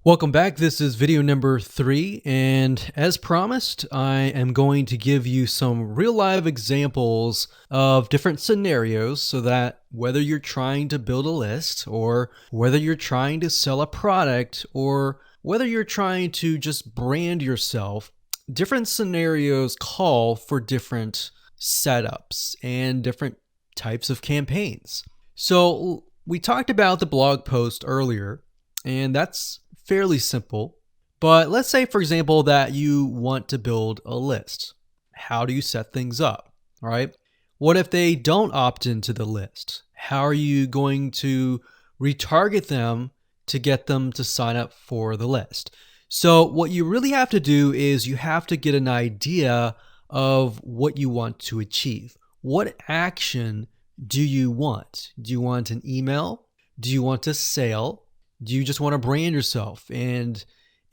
Welcome back. This is video number 3, and as promised, I am going to give you some real live examples of different scenarios so that whether you're trying to build a list or whether you're trying to sell a product or whether you're trying to just brand yourself, different scenarios call for different setups and different types of campaigns. So we talked about the blog post earlier, and that's fairly simple. But let's say, for example, that you want to build a list. How do you set things up? All right. What if they don't opt into the list? How are you going to retarget them to get them to sign up for the list? So what you really have to do is you have to get an idea of what you want to achieve. What action do you want? Do you want an email? Do you want a sale? Do you just want to brand yourself and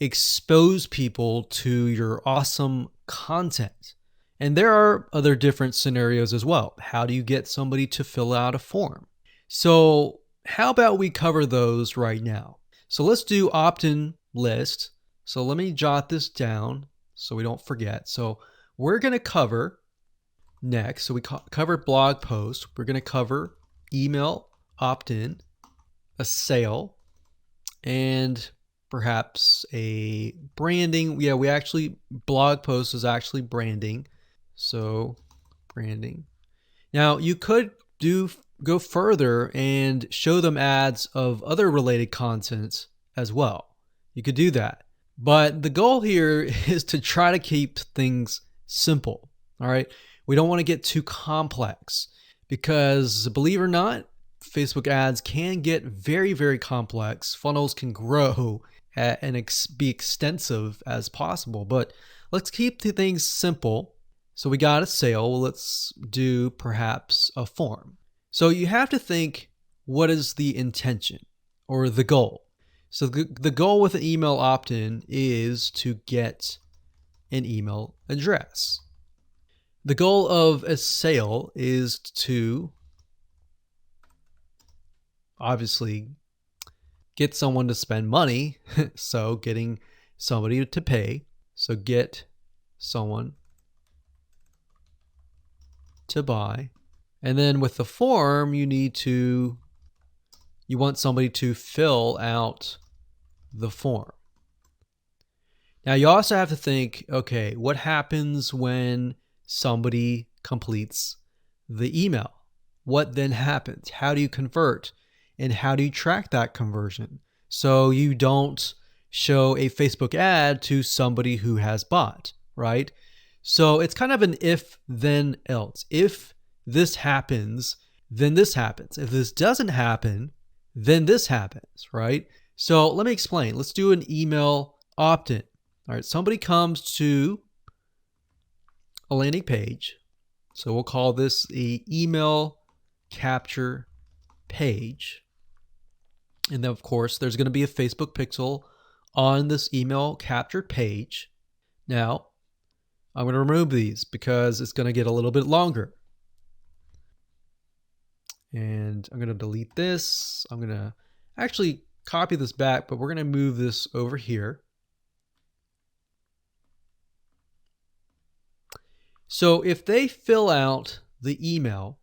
expose people to your awesome content? And there are other different scenarios as well. How do you get somebody to fill out a form? So how about we cover those right now? So let's do opt-in list. So let me jot this down so we don't forget. So we're going to cover next. So we covered blog post. We're going to cover email opt-in, a sale, and perhaps a branding. Yeah, blog post is actually branding. So branding. Now you could go further and show them ads of other related content as well. You could do that. But the goal here is to try to keep things simple. All right. We don't want to get too complex because, believe it or not, Facebook ads can get very, very complex. Funnels can grow and be extensive as possible, but let's keep the things simple. So we got a sale. Well, let's do perhaps a form. So you have to think, what is the intention or the goal? So the goal with an email opt-in is to get an email address. The goal of a sale is to obviously get someone to spend money. So getting somebody to pay. So get someone to buy. And then with the form, you want somebody to fill out the form. Now you also have to think, okay, what happens when somebody completes the email? What then happens? How do you convert? And how do you track that conversion so you don't show a Facebook ad to somebody who has bought, right? So it's kind of an if, then, else. If this happens, then this happens. If this doesn't happen, then this happens, right? So let me explain. Let's do an email opt-in. All right, somebody comes to a landing page. So we'll call this the email capture page. And then, of course, there's going to be a Facebook pixel on this email captured page. Now, I'm going to remove these because it's going to get a little bit longer. And I'm going to delete this. I'm going to actually copy this back, but we're going to move this over here. So if they fill out the email,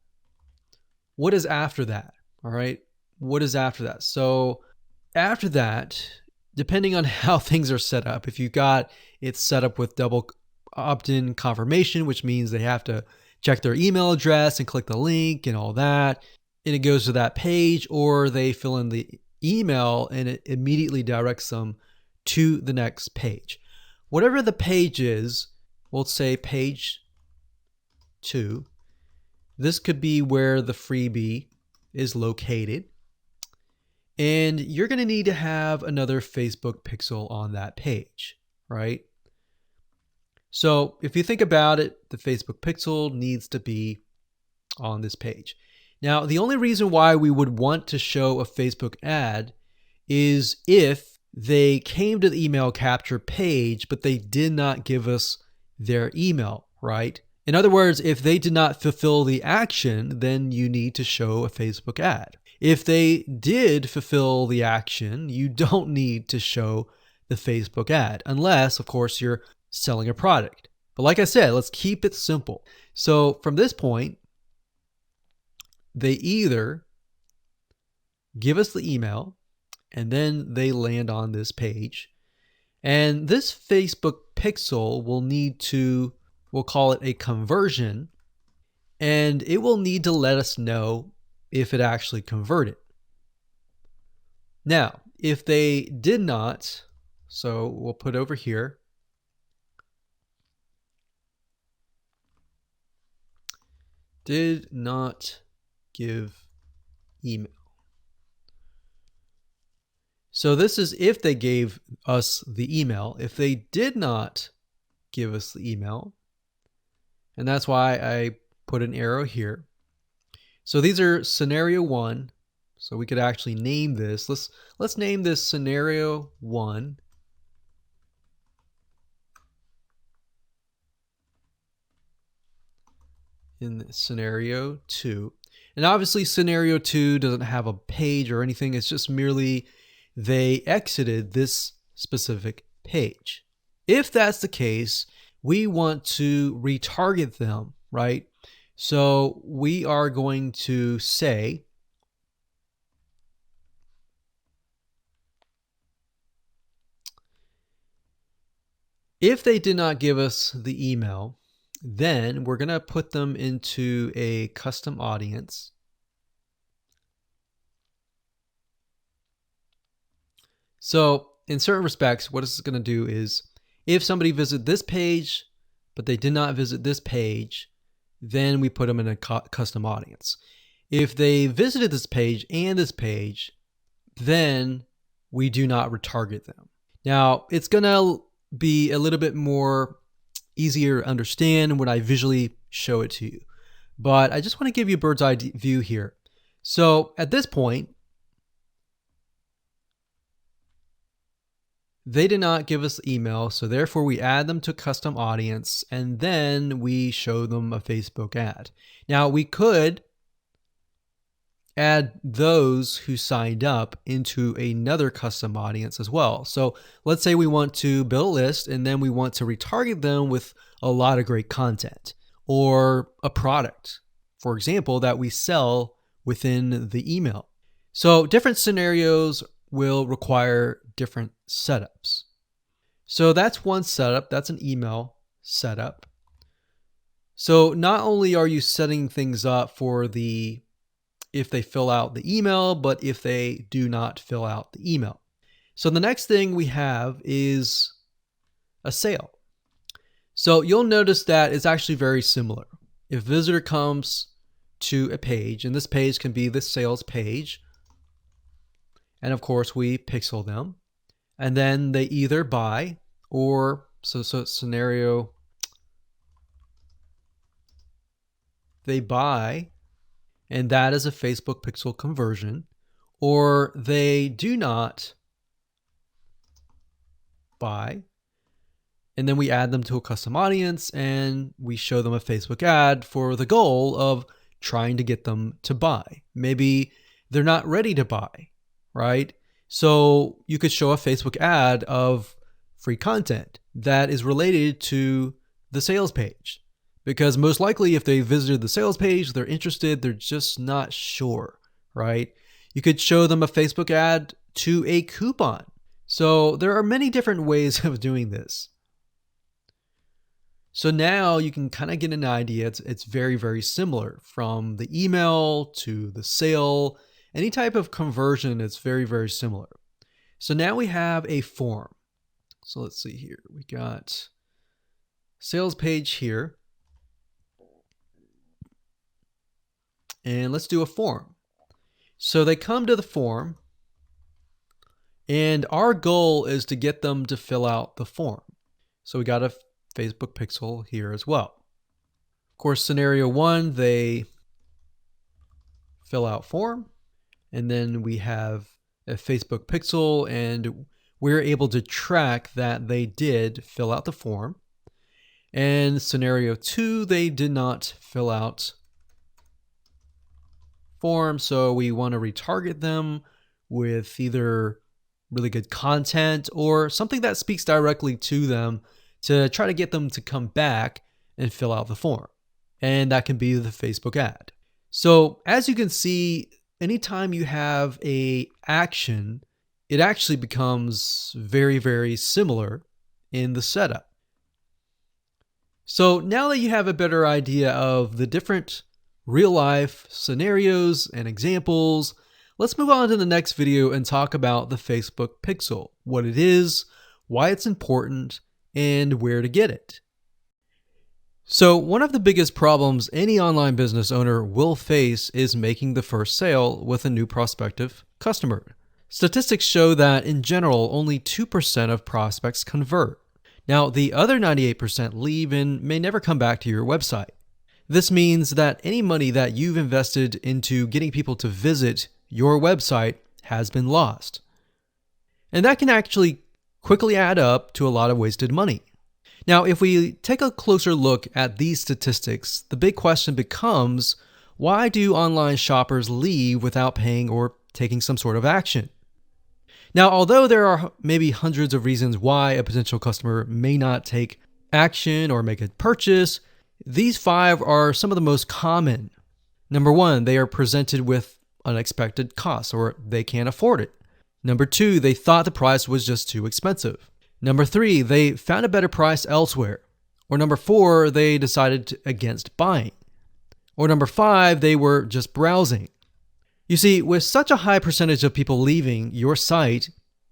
what is after that? All right. What is after that? So after that, depending on how things are set up, if you got it set up with double opt-in confirmation, which means they have to check their email address and click the link and all that, and it goes to that page, or they fill in the email and it immediately directs them to the next page. Whatever the page is, we'll say page 2. This could be where the freebie is located. And you're going to need to have another Facebook pixel on that page, right? So if you think about it, the Facebook pixel needs to be on this page. Now, the only reason why we would want to show a Facebook ad is if they came to the email capture page, but they did not give us their email, right? In other words, if they did not fulfill the action, then you need to show a Facebook ad. If they did fulfill the action, you don't need to show the Facebook ad, unless, of course, you're selling a product. But like I said, let's keep it simple. So from this point, they either give us the email and then they land on this page. And this Facebook pixel will need to, we'll call it a conversion, and it will need to let us know if it actually converted. Now, if they did not, so we'll put over here, did not give email. So this is if they gave us the email. If they did not give us the email, and that's why I put an arrow here. So these are scenario 1. So we could actually name this. Let's name this scenario 1. In scenario 2. And obviously scenario 2 doesn't have a page or anything. It's just merely they exited this specific page. If that's the case, we want to retarget them, right? So we are going to say if they did not give us the email, then we're going to put them into a custom audience. So in certain respects, what it's going to do is if somebody visited this page, but they did not visit this page, then we put them in a custom audience. If they visited this page and this page, then we do not retarget them. Now, it's going to be a little bit more easier to understand when I visually show it to you. But I just want to give you a bird's eye view here. So at this point, they did not give us email, so therefore we add them to custom audience, and then we show them a Facebook ad. Now, we could add those who signed up into another custom audience as well. So let's say we want to build a list, and then we want to retarget them with a lot of great content or a product, for example, that we sell within the email. So different scenarios will require different setups. So that's one setup. That's an email setup. So not only are you setting things up for the if they fill out the email, but if they do not fill out the email. So the next thing we have is a sale. So you'll notice that it's actually very similar. If a visitor comes to a page, and this page can be the sales page, and of course we pixel them, and then they either buy or, so scenario, they buy, and that is a Facebook pixel conversion, or they do not buy, and then we add them to a custom audience and we show them a Facebook ad for the goal of trying to get them to buy. Maybe they're not ready to buy, right? So you could show a Facebook ad of free content that is related to the sales page. Because most likely if they visited the sales page, they're interested, they're just not sure, right? You could show them a Facebook ad to a coupon. So there are many different ways of doing this. So now you can kind of get an idea. It's very, very similar from the email to the sale. Any type of conversion, it's very, very similar. So now we have a form. So let's see here. We got sales page here. And let's do a form. So they come to the form, and our goal is to get them to fill out the form. So we got a Facebook pixel here as well. Of course, scenario 1, they fill out form, and then we have a Facebook pixel, and we're able to track that they did fill out the form. And scenario 2, they did not fill out form, so we want to retarget them with either really good content or something that speaks directly to them to try to get them to come back and fill out the form. And that can be the Facebook ad. So as you can see, anytime you have an action, it actually becomes very, very similar in the setup. So now that you have a better idea of the different real life scenarios and examples, let's move on to the next video and talk about the Facebook Pixel, what it is, why it's important, and where to get it. So one of the biggest problems any online business owner will face is making the first sale with a new prospective customer. Statistics show that in general, only 2% of prospects convert. Now, the other 98% leave and may never come back to your website. This means that any money that you've invested into getting people to visit your website has been lost. And that can actually quickly add up to a lot of wasted money. Now, if we take a closer look at these statistics, the big question becomes, why do online shoppers leave without paying or taking some sort of action? Now, although there are maybe hundreds of reasons why a potential customer may not take action or make a purchase, these 5 are some of the most common. Number 1, they are presented with unexpected costs or they can't afford it. Number 2, they thought the price was just too expensive. Number 3, they found a better price elsewhere. Or number 4, they decided against buying. Or number 5, they were just browsing. You see, with such a high percentage of people leaving your site,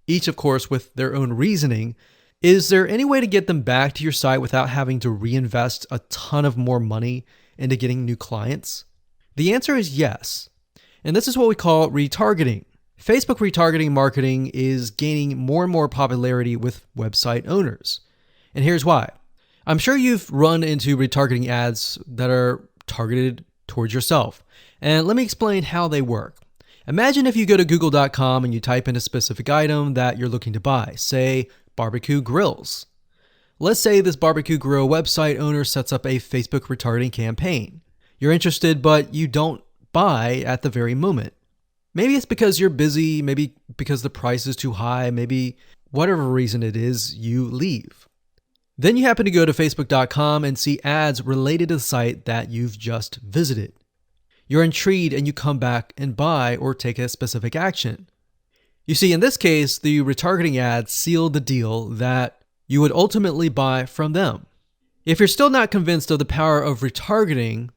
each of course with their own reasoning, is there any way to get them back to your site without having to reinvest a ton of more money into getting new clients? The answer is yes. And this is what we call retargeting. Facebook retargeting marketing is gaining more and more popularity with website owners. And here's why. I'm sure you've run into retargeting ads that are targeted towards yourself. And let me explain how they work. Imagine if you go to google.com and you type in a specific item that you're looking to buy, say barbecue grills. Let's say this barbecue grill website owner sets up a Facebook retargeting campaign. You're interested, but you don't buy at the very moment. Maybe it's because you're busy, maybe because the price is too high, maybe whatever reason it is, you leave. Then you happen to go to facebook.com and see ads related to the site that you've just visited. You're intrigued and you come back and buy or take a specific action. You see, in this case, the retargeting ads sealed the deal that you would ultimately buy from them. If you're still not convinced of the power of retargeting,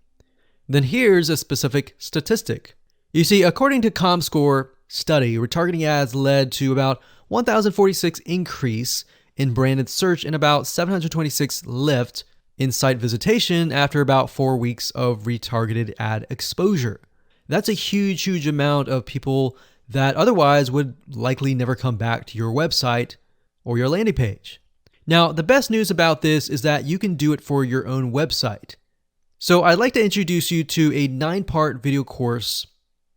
then here's a specific statistic. You see, according to ComScore study, retargeting ads led to about 1,046 increase in branded search and about 726 lift in site visitation after about 4 weeks of retargeted ad exposure. That's a huge, huge amount of people that otherwise would likely never come back to your website or your landing page. Now, the best news about this is that you can do it for your own website. So I'd like to introduce you to a 9-part video course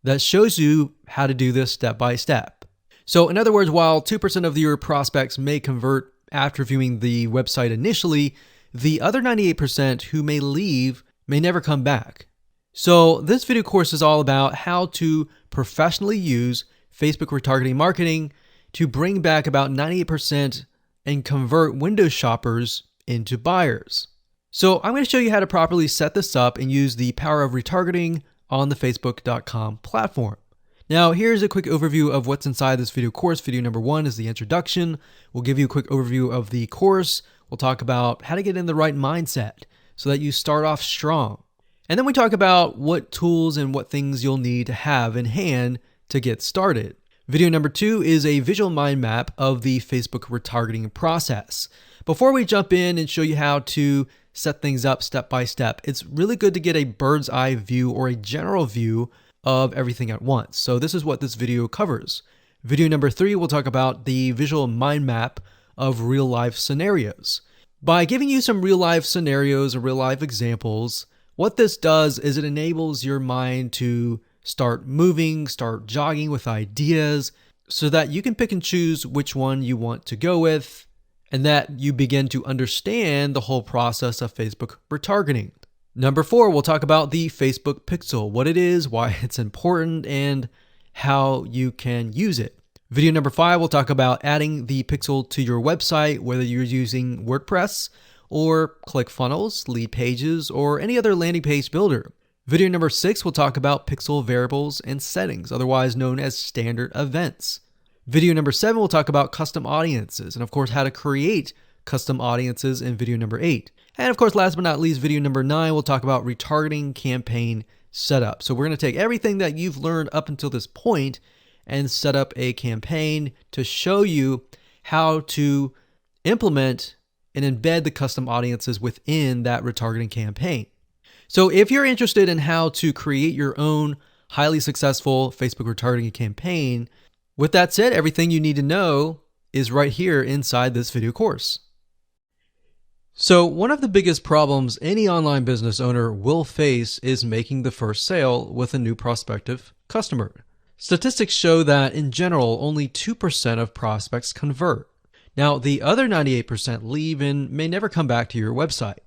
that shows you how to do this step by step. So in other words, while 2% of your prospects may convert after viewing the website initially, the other 98% who may leave may never come back. So this video course is all about how to professionally use Facebook retargeting marketing to bring back about 98% and convert Windows shoppers into buyers. So I'm going to show you how to properly set this up and use the power of retargeting on the Facebook.com platform. Now, here's a quick overview of what's inside this video course. Video number 1 is the introduction. We'll give you a quick overview of the course. We'll talk about how to get in the right mindset so that you start off strong. And then we talk about what tools and what things you'll need to have in hand to get started. Video number 2 is a visual mind map of the Facebook retargeting process. Before we jump in and show you how to set things up step by step, it's really good to get a bird's eye view or a general view of everything at once. So this is what this video covers. Video number 3, we'll talk about the visual mind map of real life scenarios. By giving you some real life scenarios or real life examples, what this does is it enables your mind to start moving, start jogging with ideas so that you can pick and choose which one you want to go with and that you begin to understand the whole process of Facebook retargeting. Number 4, we'll talk about the Facebook Pixel, what it is, why it's important, and how you can use it. Video number 5, we'll talk about adding the Pixel to your website, whether you're using WordPress or ClickFunnels, Leadpages, or any other landing page builder. Video number 6, we'll talk about Pixel variables and settings, otherwise known as standard events. Video number 7, we'll talk about custom audiences, and of course, how to create custom audiences in video number 8. And of course, last but not least, video number 9, we'll talk about retargeting campaign setup. So we're going to take everything that you've learned up until this point and set up a campaign to show you how to implement and embed the custom audiences within that retargeting campaign. So if you're interested in how to create your own highly successful Facebook retargeting campaign, with that said, everything you need to know is right here inside this video course. So one of the biggest problems any online business owner will face is making the first sale with a new prospective customer. Statistics show that in general, only 2% of prospects convert. Now, the other 98% leave and may never come back to your website.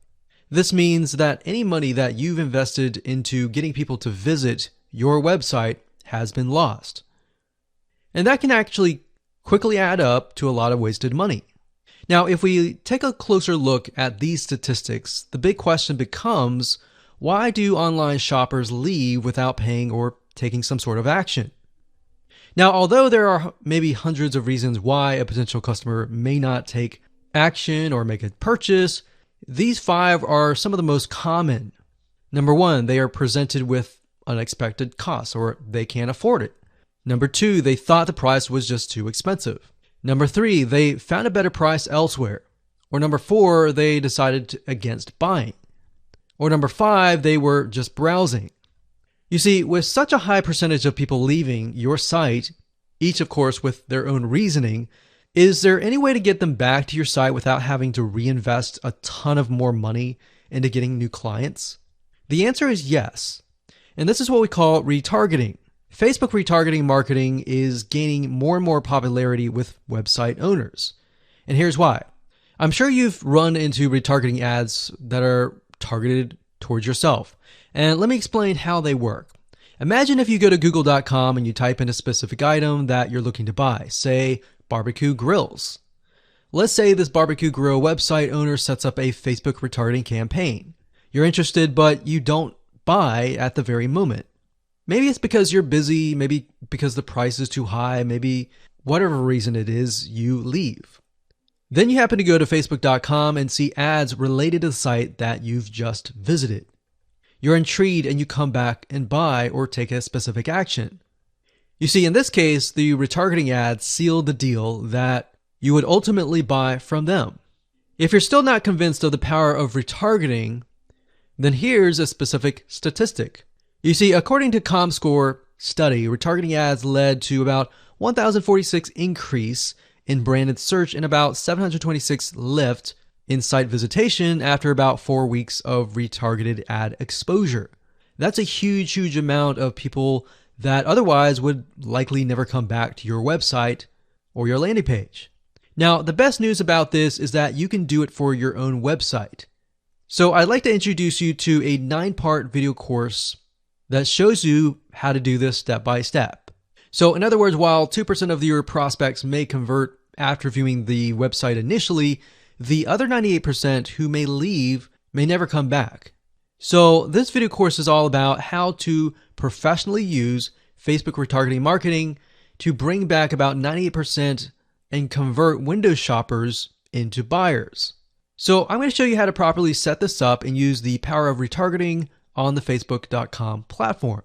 This means that any money that you've invested into getting people to visit your website has been lost. And that can actually quickly add up to a lot of wasted money. Now, if we take a closer look at these statistics, the big question becomes, why do online shoppers leave without paying or taking some sort of action? Now, although there are maybe hundreds of reasons why a potential customer may not take action or make a purchase, these 5 are some of the most common. Number 1, they are presented with unexpected costs or they can't afford it. Number 2, they thought the price was just too expensive. Number 3, they found a better price elsewhere. Or number 4, they decided against buying. Or number 5, they were just browsing. You see, with such a high percentage of people leaving your site, each of course with their own reasoning, is there any way to get them back to your site without having to reinvest a ton of more money into getting new clients? The answer is yes. And this is what we call retargeting. Facebook retargeting marketing is gaining more and more popularity with website owners. And here's why. I'm sure you've run into retargeting ads that are targeted towards yourself. And let me explain how they work. Imagine if you go to google.com and you type in a specific item that you're looking to buy, say barbecue grills. Let's say this barbecue grill website owner sets up a Facebook retargeting campaign. You're interested, but you don't buy at the very moment. Maybe it's because you're busy, maybe because the price is too high, maybe whatever reason it is, you leave. Then you happen to go to facebook.com and see ads related to the site that you've just visited. You're intrigued and you come back and buy or take a specific action. You see, in this case, the retargeting ads sealed the deal that you would ultimately buy from them. If you're still not convinced of the power of retargeting, then here's a specific statistic. You see, according to ComScore study, retargeting ads led to about 1,046 increase in branded search and about 726 lift in site visitation after about 4 weeks of retargeted ad exposure. That's a huge amount of people that otherwise would likely never come back to your website or your landing page. Now, the best news about this is that you can do it for your own website. So I'd like to introduce you to a 9-part video course that shows you how to do this step by step. So in other words, while 2% of your prospects may convert after viewing the website initially, the other 98% who may leave may never come back. So this video course is all about how to professionally use Facebook retargeting marketing to bring back about 98% and convert window shoppers into buyers. So I'm going to show you how to properly set this up and use the power of retargeting on the Facebook.com platform.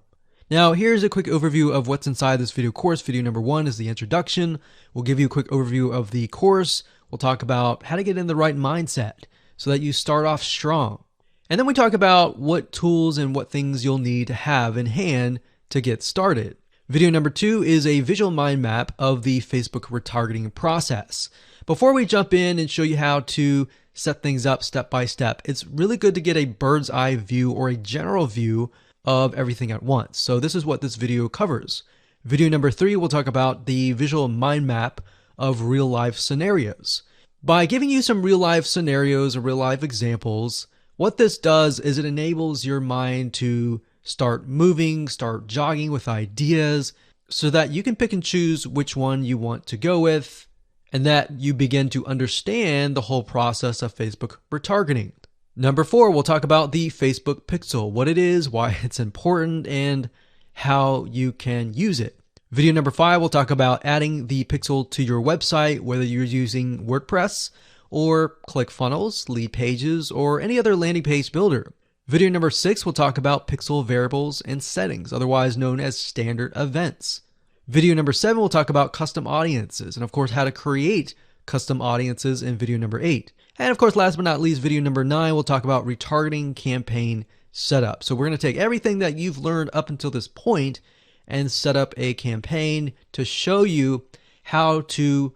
Now, here's a quick overview of what's inside this video course. Video number 1 is the introduction. We'll give you a quick overview of the course. We'll talk about how to get in the right mindset so that you start off strong. And then we talk about what tools and what things you'll need to have in hand to get started. Video number 2 is a visual mind map of the Facebook retargeting process. Before we jump in and show you how to set things up step by step, it's really good to get a bird's eye view or a general view of everything at once. So this is what this video covers. Video number 3, we'll talk about the visual mind map of real life scenarios. By giving you some real life scenarios or real life examples, What this does is it enables your mind to start moving, start jogging with ideas so that you can pick and choose which one you want to go with, and that you begin to understand the whole process of Facebook retargeting. Number 4, we'll talk about the Facebook Pixel, what it is, why it's important, and how you can use it. Video number 5, we'll talk about adding the pixel to your website, whether you're using WordPress or ClickFunnels, Leadpages, or any other landing page builder. Video number 6, we'll talk about pixel variables and settings, otherwise known as standard events. Video number 7, we'll talk about custom audiences, and of course how to create custom audiences in video number 8. And of course, last but not least, video number 9, we'll talk about retargeting campaign setup. So we're going to take everything that you've learned up until this point and set up a campaign to show you how to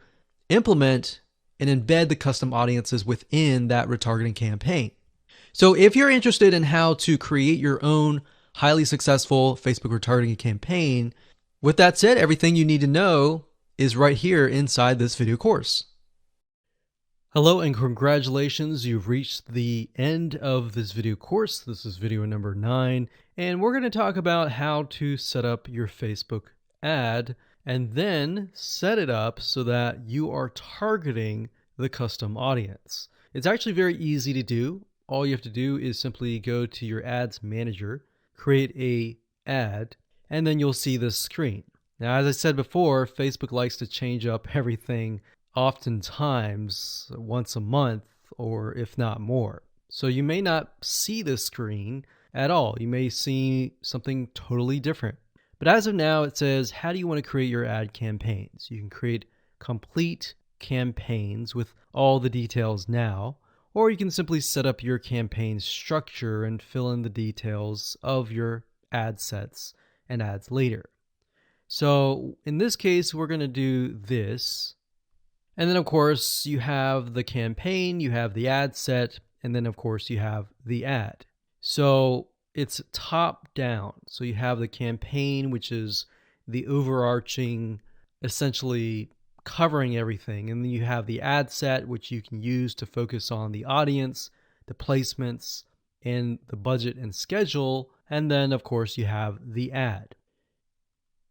implement and embed the custom audiences within that retargeting campaign. So if you're interested in how to create your own highly successful Facebook retargeting campaign, with that said, everything you need to know is right here inside this video course. Hello and congratulations, you've reached the end of this video course. This is video number 9, and we're going to talk about how to set up your Facebook ad and then set it up so that you are targeting the custom audience. It's actually very easy to do. All you have to do is simply go to your ads manager, create a ad, and then you'll see this screen. Now, as I said before, Facebook likes to change up everything oftentimes once a month, or if not more. So you may not see this screen at all. You may see something totally different. But as of now, it says, how do you want to create your ad campaigns? You can create complete campaigns with all the details now, or you can simply set up your campaign structure and fill in the details of your ad sets and ads later. So in this case, we're going to do this. And then of course you have the campaign, you have the ad set, and then of course you have the ad. So it's top down. So you have the campaign, which is the overarching, essentially covering everything. And then you have the ad set, which you can use to focus on the audience, the placements, and the budget and schedule. And then of course you have the ad.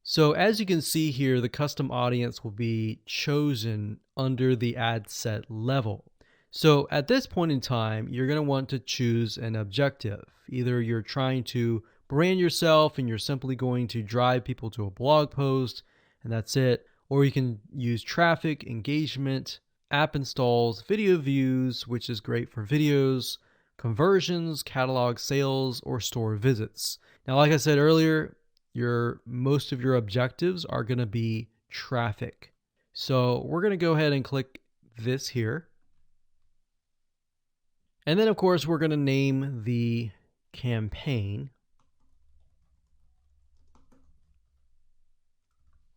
So as you can see here, the custom audience will be chosen under the ad set level. So at this point in time, you're going to want to choose an objective. Either you're trying to brand yourself and you're simply going to drive people to a blog post and that's it. Or you can use traffic, engagement, app installs, video views, which is great for videos, conversions, catalog sales, or store visits. Now, like I said earlier, most of your objectives are going to be traffic. So we're going to go ahead and click this here. And then of course we're going to name the campaign.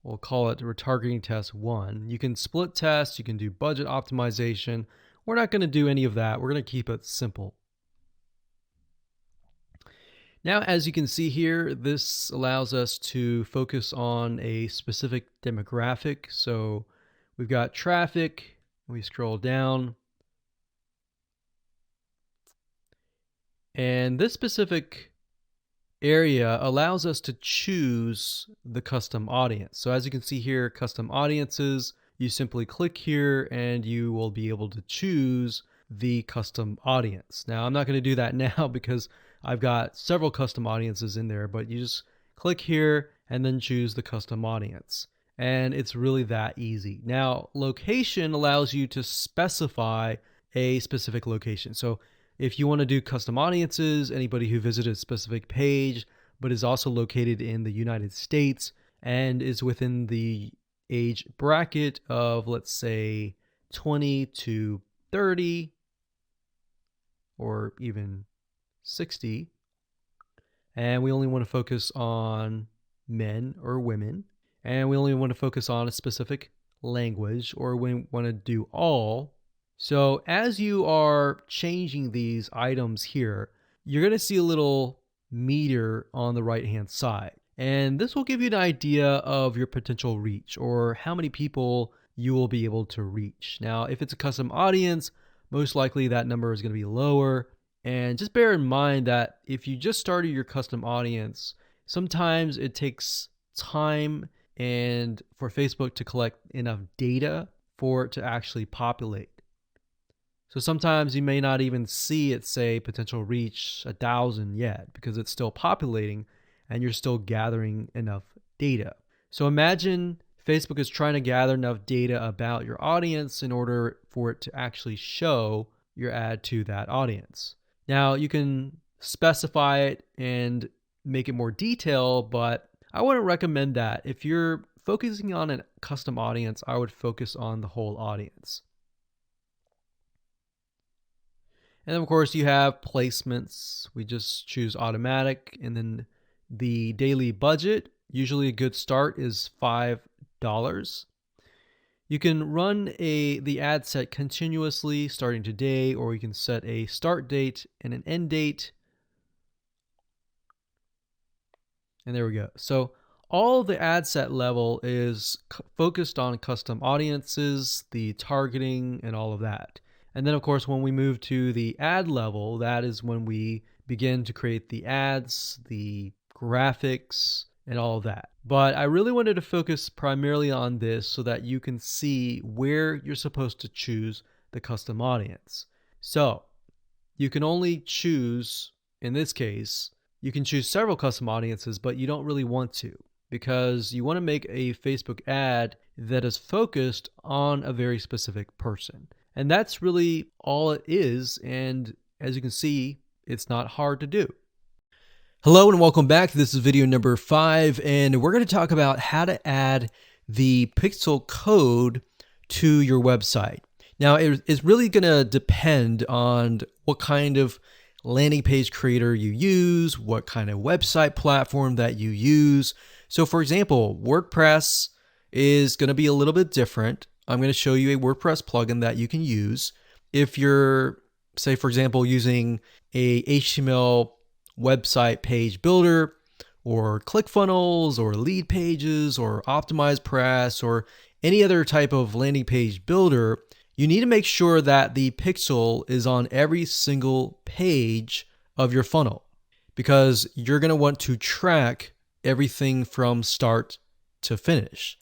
We'll call it retargeting test 1. You can split test, you can do budget optimization. We're not going to do any of that. We're going to keep it simple. Now, as you can see here, this allows us to focus on a specific demographic. So we've got traffic, we scroll down, and this specific area allows us to choose the custom audience. So as you can see here, custom audiences, you simply click here and you will be able to choose the custom audience. Now, I'm not going to do that now because I've got several custom audiences in there, but you just click here and then choose the custom audience. And it's really that easy. Now, location allows you to specify a specific location. So if you want to do custom audiences, anybody who visited a specific page, but is also located in the United States and is within the age bracket of, let's say, 20 to 30, or even 60, and we only want to focus on men or women, and we only want to focus on a specific language, or we want to do all. So as you are changing these items here, you're going to see a little meter on the right hand side, and this will give you an idea of your potential reach or how many people you will be able to reach. Now, if it's a custom audience, most likely that number is going to be lower. And just bear in mind that if you just started your custom audience, sometimes it takes time and for Facebook to collect enough data for it to actually populate. So sometimes you may not even see it say potential reach 1,000 yet because it's still populating and you're still gathering enough data. So imagine Facebook is trying to gather enough data about your audience in order for it to actually show your ad to that audience. Now you can specify it and make it more detailed, but I wouldn't recommend that. If you're focusing on a custom audience, I would focus on the whole audience. And then of course you have placements. We just choose automatic, and then the daily budget, usually a good start is $5. You can run the ad set continuously starting today, or you can set a start date and an end date. And there we go. So all the ad set level is focused on custom audiences, the targeting, and all of that. And then of course, when we move to the ad level, that is when we begin to create the ads, the graphics, and all of that. But I really wanted to focus primarily on this so that you can see where you're supposed to choose the custom audience. So you can only choose, in this case, you can choose several custom audiences, but you don't really want to, because you want to make a Facebook ad that is focused on a very specific person. And that's really all it is. And as you can see, it's not hard to do. Hello and welcome back. This is video number 5, and we're going to talk about how to add the pixel code to your website. Now, it's really going to depend on what kind of landing page creator you use, what kind of website platform that you use. So for example, WordPress is going to be a little bit different. I'm going to show you a WordPress plugin that you can use. If you're, say, for example, using a HTML website page builder or ClickFunnels or Lead Pages or OptimizePress or any other type of landing page builder, you need to make sure that the pixel is on every single page of your funnel, because you're going to want to track everything from start to finish.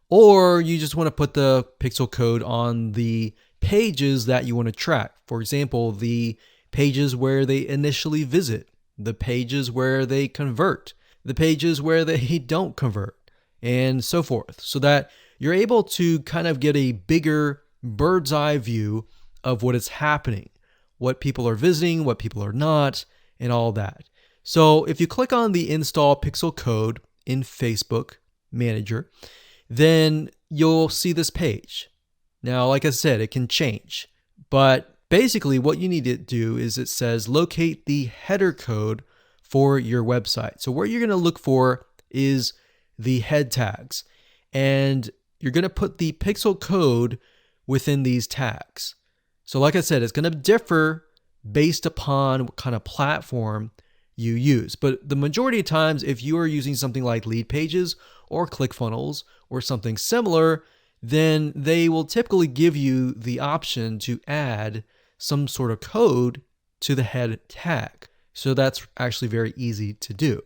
Or you just want to put the pixel code on the pages that you want to track. For example, the pages where they initially visit, the pages where they convert, the pages where they don't convert, and so forth, so that you're able to kind of get a bigger bird's eye view of what is happening, what people are visiting, what people are not, and all that. So if you click on the install pixel code in Facebook Manager, then you'll see this page. Now, like I said, it can change, but basically what you need to do is it says locate the header code for your website. So what you're going to look for is the head tags, and you're going to put the pixel code within these tags. So like I said, it's going to differ based upon what kind of platform you use. But the majority of times, if you are using something like Lead Pages or ClickFunnels or something similar, then they will typically give you the option to add some sort of code to the head tag. So that's actually very easy to do.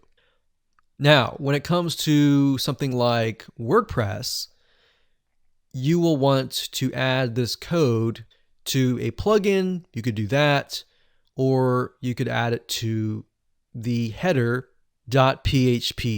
Now, when it comes to something like WordPress, you will want to add this code to a plugin. You could do that, or you could add it to the header.php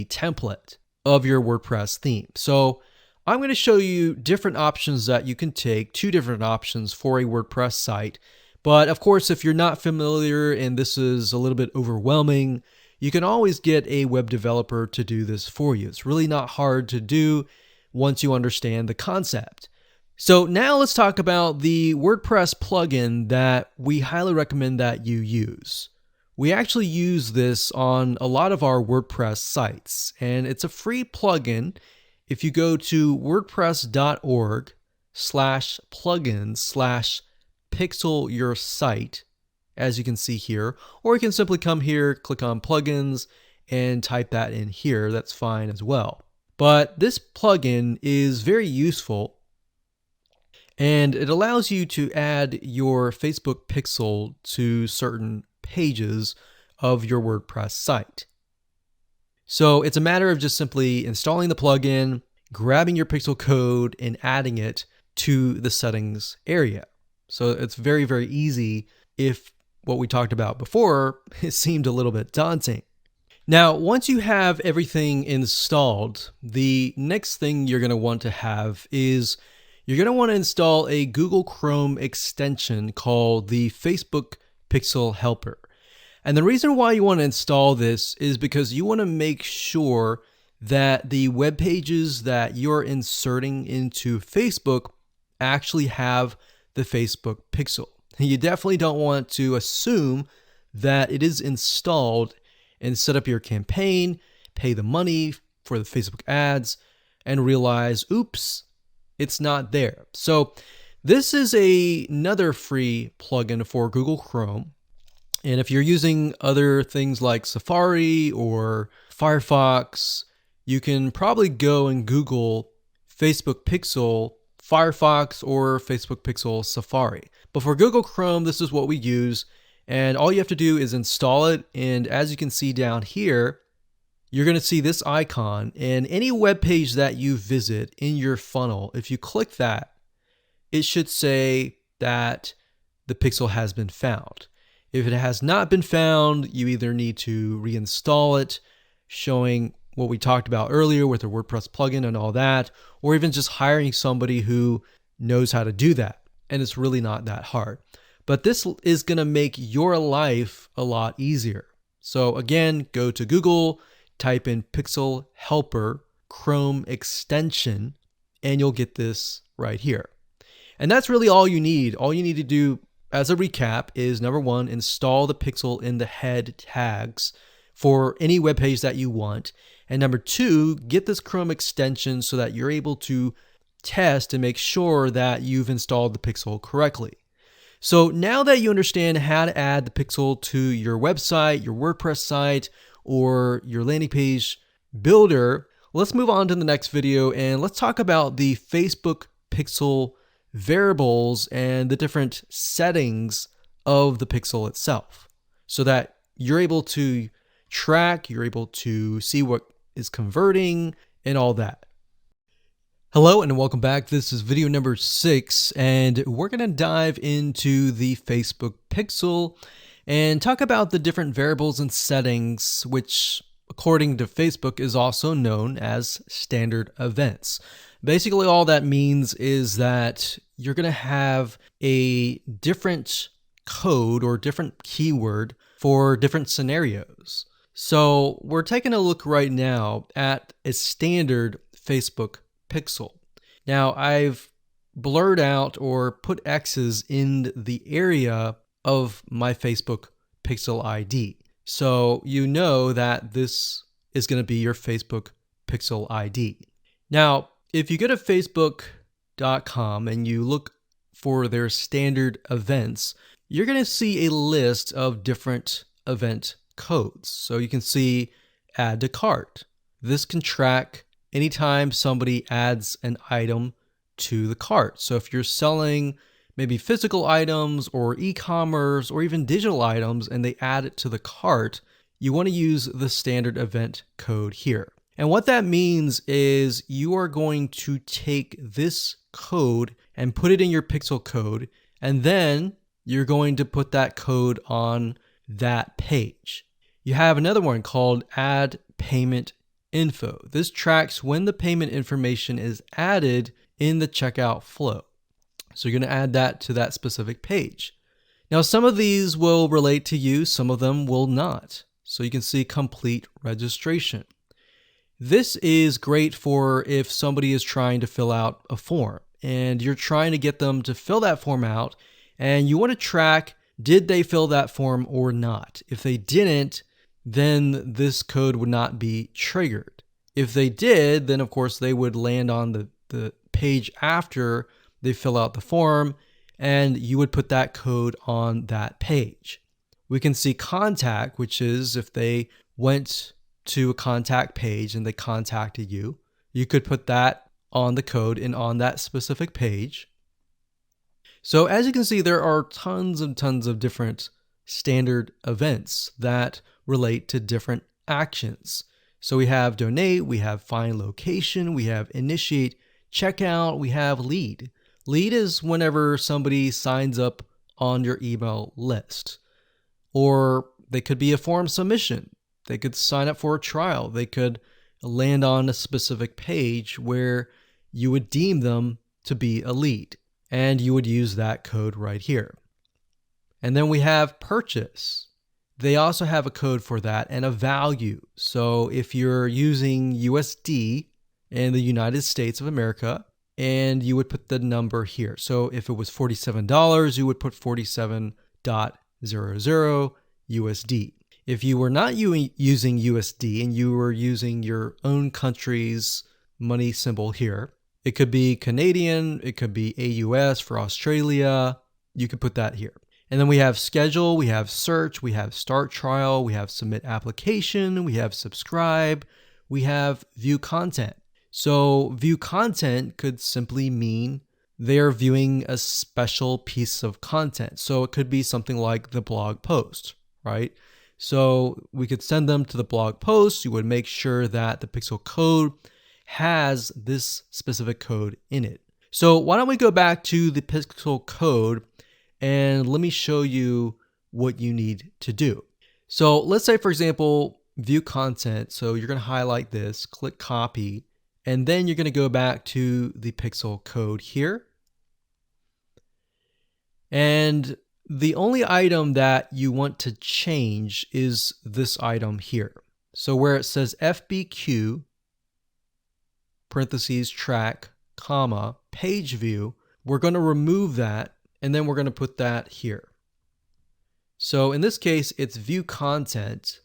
template of your WordPress theme. So I'm going to show you different options that you can take, 2 different options for a WordPress site. But of course, if you're not familiar and this is a little bit overwhelming, you can always get a web developer to do this for you. It's really not hard to do once you understand the concept. So now let's talk about the WordPress plugin that we highly recommend that you use. We actually use this on a lot of our WordPress sites, and it's a free plugin. If you go to wordpress.org/plugins/pixel your site, as you can see here, or you can simply come here, click on plugins, and type that in here. That's fine as well. But this plugin is very useful, and it allows you to add your Facebook pixel to certain pages of your WordPress site. So it's a matter of just simply installing the plugin, grabbing your pixel code, and adding it to the settings area. So it's very, very easy if what we talked about before, it seemed a little bit daunting. Now, once you have everything installed, the next thing you're going to want to have is you're going to want to install a Google Chrome extension called the Facebook Pixel Helper. And the reason why you want to install this is because you want to make sure that the web pages that you're inserting into Facebook actually have the Facebook Pixel. You definitely don't want to assume that it is installed and set up your campaign, pay the money for the Facebook ads, and realize, oops, it's not there. So this is another free plugin for Google Chrome. And if you're using other things like Safari or Firefox, you can probably go and Google Facebook Pixel Firefox or Facebook Pixel Safari. But for Google Chrome, this is what we use. And all you have to do is install it. And as you can see down here, you're going to see this icon. And any web page that you visit in your funnel, if you click that, it should say that the pixel has been found. If it has not been found, you either need to reinstall it, showing what we talked about earlier with the WordPress plugin and all that, or even just hiring somebody who knows how to do that. And it's really not that hard. But this is going to make your life a lot easier. So again, go to Google, type in Pixel Helper Chrome extension, and you'll get this right here. And that's really all you need. All you need to do as a recap is, number one, install the pixel in the head tags for any web page that you want. And number two, get this Chrome extension so that you're able to test and make sure that you've installed the pixel correctly. So now that you understand how to add the pixel to your website, your WordPress site, or your landing page builder, let's move on to the next video and let's talk about the Facebook pixel variables and the different settings of the pixel itself so that you're able to track, you're able to see what is converting and all that. Hello and welcome back. This is video number 6 and we're going to dive into the Facebook pixel and talk about the different variables and settings, which according to Facebook is also known as standard events. Basically, all that means is that you're going to have a different code or different keyword for different scenarios. So we're taking a look right now at a standard Facebook pixel. Now, I've blurred out or put X's in the area of my Facebook pixel ID. So you know that this is going to be your Facebook pixel ID. Now, if you go to facebook.com and you look for their standard events, you're going to see a list of different event codes. So you can see add to cart. This can track anytime somebody adds an item to the cart. So if you're selling maybe physical items or e-commerce or even digital items and they add it to the cart, you want to use the standard event code here. And what that means is you are going to take this code and put it in your pixel code, and then you're going to put that code on that page. You have another one called add payment info. This tracks when the payment information is added in the checkout flow. So you're going to add that to that specific page. Now, some of these will relate to you, some of them will not. So you can see complete registration. This is great for if somebody is trying to fill out a form and you're trying to get them to fill that form out and you want to track, did they fill that form or not? If they didn't, then this code would not be triggered. If they did, then of course they would land on the page after they fill out the form and you would put that code on that page. We can see contact, which is if they went to a contact page and they contacted you, you could put that on the code and on that specific page. So as you can see, there are tons and tons of different standard events that relate to different actions. So we have donate, we have find location, we have initiate checkout, we have lead. Lead is whenever somebody signs up on your email list. Or they could be a form submission. They could sign up for a trial. They could land on a specific page where you would deem them to be a lead. And you would use that code right here. And then we have purchase. They also have a code for that and a value. So if you're using USD in the United States of America, and you would put the number here. So if it was $47, you would put 47.00 USD. If you were not using USD and you were using your own country's money symbol here, it could be Canadian, it could be AUS for Australia. You could put that here. And then we have schedule, we have search, we have start trial, we have submit application, we have subscribe, we have view content. So view content could simply mean they're viewing a special piece of content. So it could be something like the blog post, right? So we could send them to the blog post. You would make sure that the pixel code has this specific code in it. So why don't we go back to the pixel code and let me show you what you need to do. So let's say, for example, view content. So you're going to highlight this, click copy, and then you're going to go back to the pixel code here. And the only item that you want to change is this item here. So where it says FBQ, parentheses, track, comma, page view, we're going to remove that, and then we're going to put that here. So in this case, it's view content,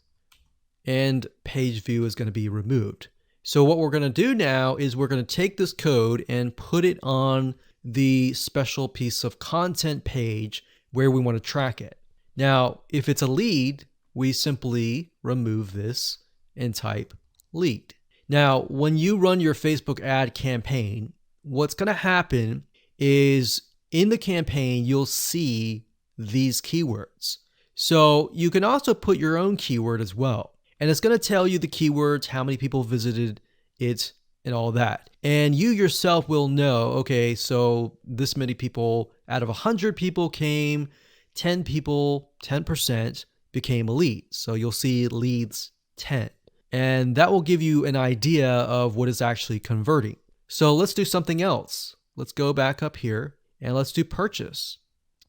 and page view is going to be removed. So what we're going to do now is we're going to take this code and put it on the special piece of content page where we want to track it. Now, if it's a lead, we simply remove this and type lead. Now, when you run your Facebook ad campaign, what's going to happen is in the campaign, you'll see these keywords. So you can also put your own keyword as well. And it's going to tell you the keywords, how many people visited it, and all that. And you yourself will know, okay, so this many people out of 100 people came, 10 people, 10% became a lead. So you'll see leads 10. And that will give you an idea of what is actually converting. So let's do something else. Let's go back up here and let's do purchase.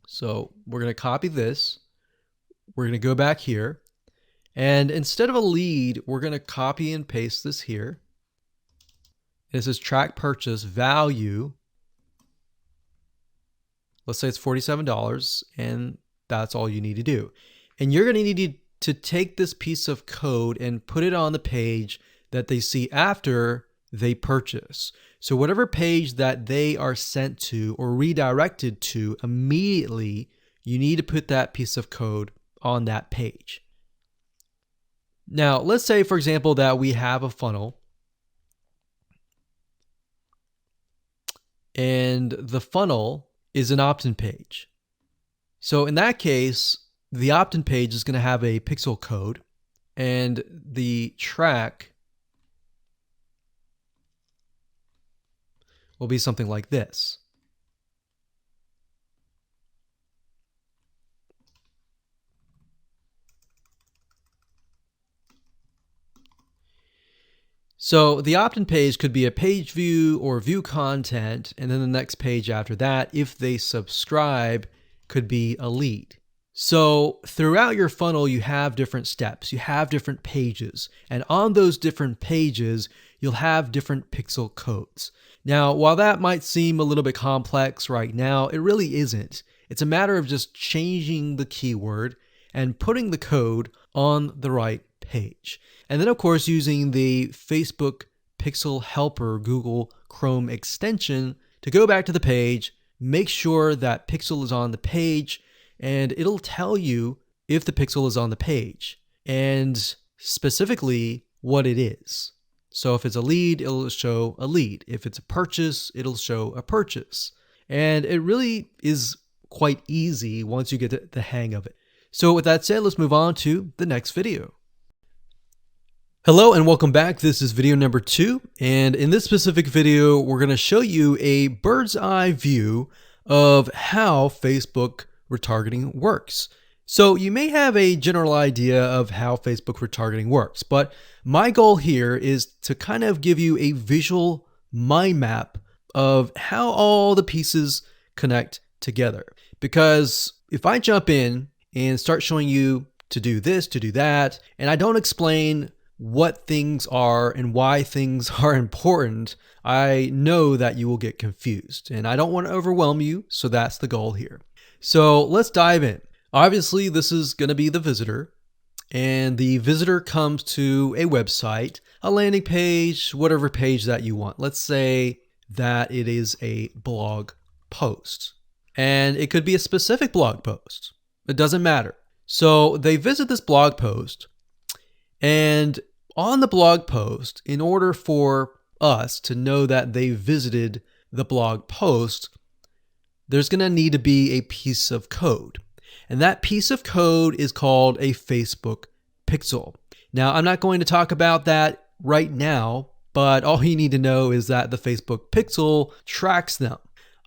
So we're going to copy this. We're going to go back here. And instead of a lead, we're going to copy and paste this here. This is track purchase value. Let's say it's $47, and that's all you need to do. And you're going to need to take this piece of code and put it on the page that they see after they purchase. So whatever page that they are sent to or redirected to immediately, you need to put that piece of code on that page. Now, let's say, for example, that we have a funnel, and the funnel is an opt-in page. So in that case, the opt-in page is going to have a pixel code, and the track will be something like this. So the opt-in page could be a page view or view content, and then the next page after that, if they subscribe, could be a lead. So throughout your funnel, you have different steps, you have different pages, and on those different pages, you'll have different pixel codes. Now, while that might seem a little bit complex right now, it really isn't. It's a matter of just changing the keyword and putting the code on the right page. And then, of course, using the Facebook Pixel Helper Google Chrome extension to go back to the page, make sure that pixel is on the page, and it'll tell you if the pixel is on the page and specifically what it is. So if it's a lead, it'll show a lead. If it's a purchase, it'll show a purchase. And it really is quite easy once you get the hang of it. So with that said, let's move on to the next video. Hello and welcome back. This is video number 2. And in this specific video, we're going to show you a bird's eye view of how Facebook retargeting works. So you may have a general idea of how Facebook retargeting works, but my goal here is to kind of give you a visual mind map of how all the pieces connect together. Because if I jump in and start showing you to do this, to do that, and I don't explain what things are and why things are important, I know that you will get confused, and I don't want to overwhelm you, so that's the goal here. So let's dive in. Obviously, this is going to be the visitor, and the visitor comes to a website, a landing page, whatever page that you want. Let's say that it is a blog post, and it could be a specific blog post. It doesn't matter. So they visit this blog post, and on the blog post, in order for us to know that they visited the blog post, there's going to need to be a piece of code. And that piece of code is called a Facebook pixel. Now, I'm not going to talk about that right now, but all you need to know is that the Facebook pixel tracks them.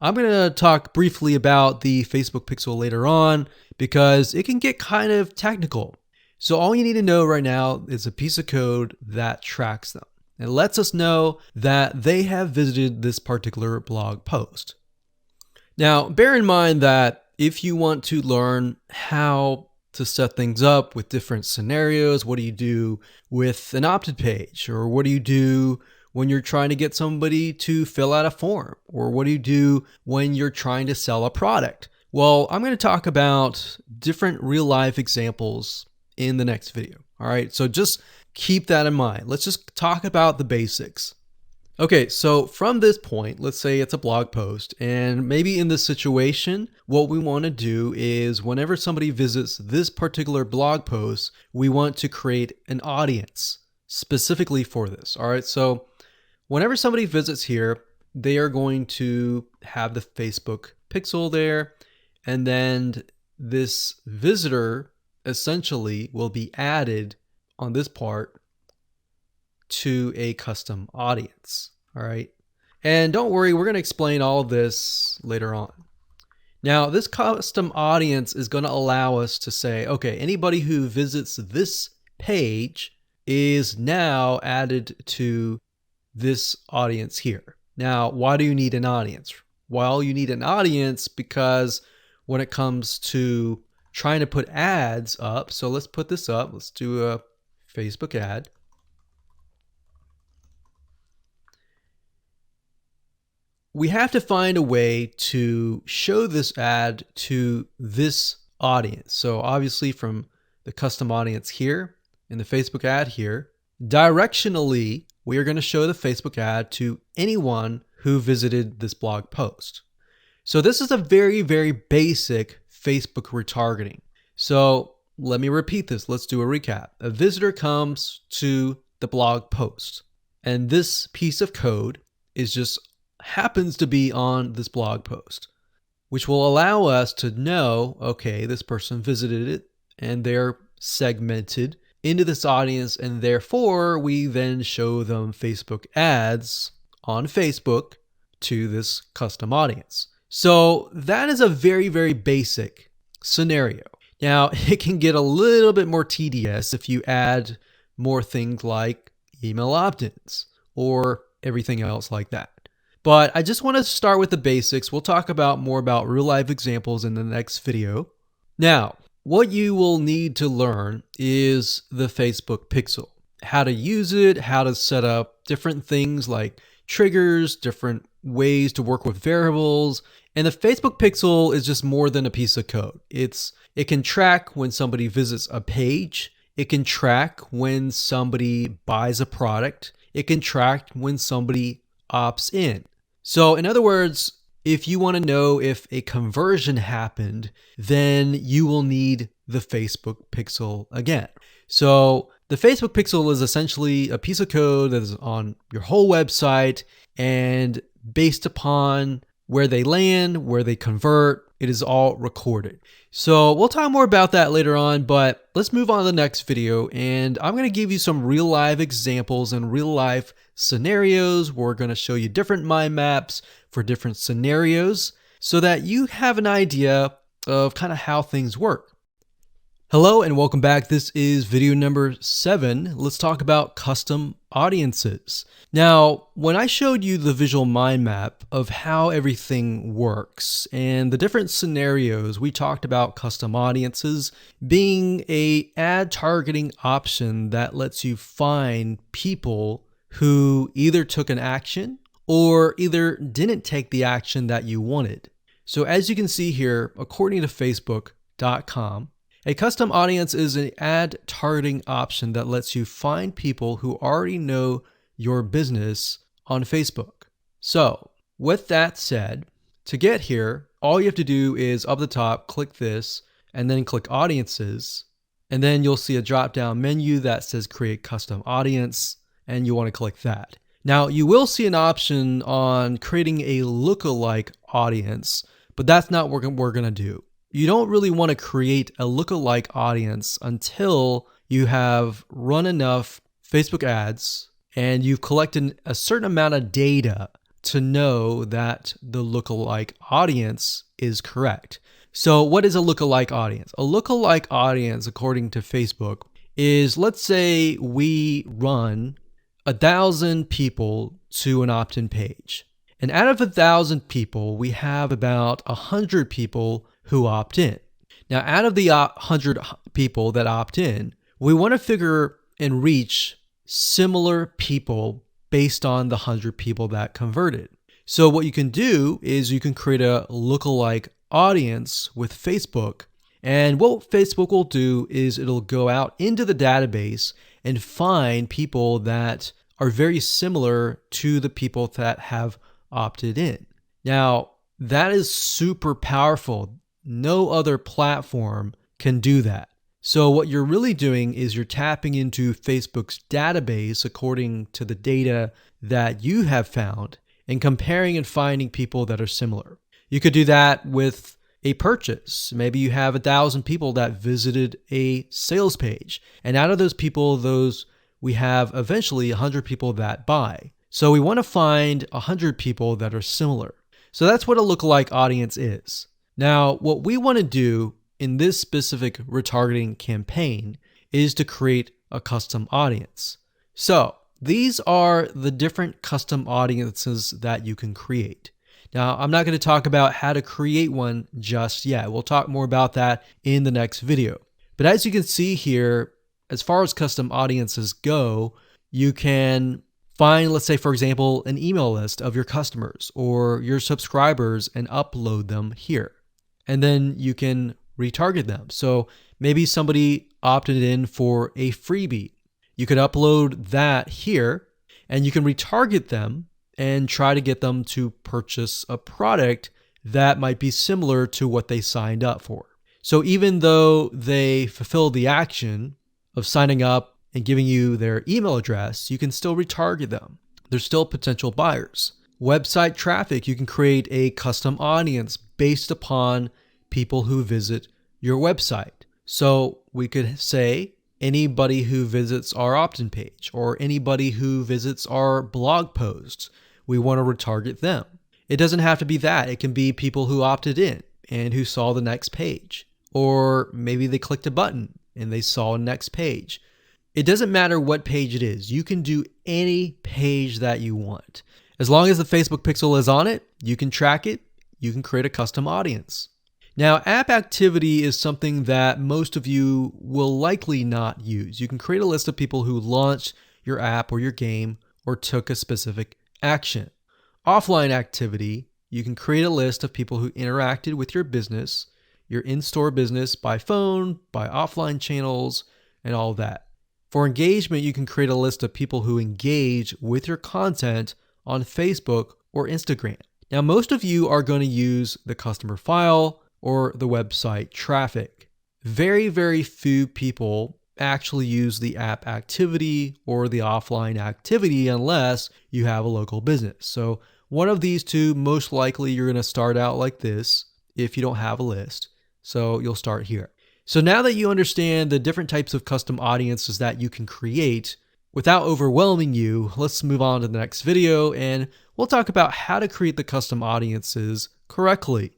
I'm going to talk briefly about the Facebook pixel later on because it can get kind of technical. So all you need to know right now is a piece of code that tracks them. It lets us know that they have visited this particular blog post. Now, bear in mind that if you want to learn how to set things up with different scenarios, what do you do with an opt-in page? Or what do you do when you're trying to get somebody to fill out a form? Or what do you do when you're trying to sell a product? Well, I'm going to talk about different real-life examples in the next video. All right, so just keep that in mind. Let's just talk about the basics. Okay, so from this point, let's say it's a blog post, and maybe in this situation, what we want to do is whenever somebody visits this particular blog post, we want to create an audience specifically for this. All right, so whenever somebody visits here, they are going to have the Facebook pixel there, and then this visitor essentially will be added on this part to a custom audience. All right. And don't worry, we're going to explain all of this later on. Now, this custom audience is going to allow us to say, okay, anybody who visits this page is now added to this audience here. Now, why do you need an audience? Well, you need an audience because when it comes to trying to put ads up, so let's put this up. Let's do a Facebook ad. We have to find a way to show this ad to this audience. So obviously from the custom audience here in the Facebook ad here, directionally, we are going to show the Facebook ad to anyone who visited this blog post. So this is a very, very basic Facebook retargeting. So let me repeat this. Let's do a recap. A visitor comes to the blog post, and this piece of code is just happens to be on this blog post, which will allow us to know, okay, this person visited it and they're segmented into this audience, and therefore we then show them Facebook ads on Facebook to this custom audience. So that is a very, very basic scenario. Now, it can get a little bit more tedious if you add more things like email opt-ins or everything else like that. But I just want to start with the basics. We'll talk about more about real life examples in the next video. Now, what you will need to learn is the Facebook pixel, how to use it, how to set up different things like triggers, different ways to work with variables. And the Facebook pixel is just more than a piece of code. It can track when somebody visits a page. It can track when somebody buys a product. It can track when somebody opts in. So in other words, if you want to know if a conversion happened, then you will need the Facebook pixel again. So the Facebook pixel is essentially a piece of code that is on your whole website, and based upon where they land, where they convert, It is all recorded. So we'll talk more about that later on, but let's move on to the next video. And I'm going to give you some real life examples and real life scenarios. We're going to show you different mind maps for different scenarios so that you have an idea of kind of how things work. Hello and welcome back. This is video number 7. Let's talk about custom audiences. Now, when I showed you the visual mind map of how everything works and the different scenarios, we talked about custom audiences being an ad targeting option that lets you find people who either took an action or either didn't take the action that you wanted. So as you can see here, according to Facebook.com, a custom audience is an ad targeting option that lets you find people who already know your business on Facebook. So with that said, to get here, all you have to do is up the top, click this, and then click audiences. And then you'll see a drop-down menu that says create custom audience, and you want to click that. Now you will see an option on creating a lookalike audience, but that's not what we're going to do. You don't really want to create a lookalike audience until you have run enough Facebook ads and you've collected a certain amount of data to know that the lookalike audience is correct. So what is a lookalike audience? A lookalike audience, according to Facebook, is, let's say we run 1,000 people to an opt-in page. And out of 1,000 people, we have about 100 people who opt in. Now, out of the 100 people that opt in, we want to figure and reach similar people based on the 100 people that converted. So what you can do is you can create a lookalike audience with Facebook. And what Facebook will do is it'll go out into the database and find people that are very similar to the people that have opted in. Now, that is super powerful. No other platform can do that. So what you're really doing is you're tapping into Facebook's database according to the data that you have found and comparing and finding people that are similar. You could do that with a purchase. Maybe you have 1,000 people that visited a sales page. And out of those people, we have eventually 100 people that buy. So we want to find 100 people that are similar. So that's what a lookalike audience is. Now, what we want to do in this specific retargeting campaign is to create a custom audience. So these are the different custom audiences that you can create. Now, I'm not going to talk about how to create one just yet. We'll talk more about that in the next video. But as you can see here, as far as custom audiences go, you can find, let's say, for example, an email list of your customers or your subscribers and upload them here. And then you can retarget them. So maybe somebody opted in for a freebie. You could upload that here and you can retarget them and try to get them to purchase a product that might be similar to what they signed up for. So even though they fulfill the action of signing up and giving you their email address, you can still retarget them. They're still potential buyers. Website traffic, you can create a custom audience based upon people who visit your website. So we could say anybody who visits our opt-in page or anybody who visits our blog posts, we want to retarget them. It doesn't have to be that. It can be people who opted in and who saw the next page. Or maybe they clicked a button and they saw next page. It doesn't matter what page it is. You can do any page that you want. As long as the Facebook pixel is on it, you can track it, you can create a custom audience. Now, app activity is something that most of you will likely not use. You can create a list of people who launched your app or your game or took a specific action. Offline activity, you can create a list of people who interacted with your business, your in-store business by phone, by offline channels, and all that. For engagement, you can create a list of people who engage with your content on Facebook or Instagram. Now, most of you are going to use the customer file or the website traffic. Very, very few people actually use the app activity or the offline activity unless you have a local business. So one of these two, most likely you're going to start out like this. if you don't have a list. So you'll start here. So now that you understand the different types of custom audiences that you can create, without overwhelming you, let's move on to the next video and we'll talk about how to create the custom audiences correctly.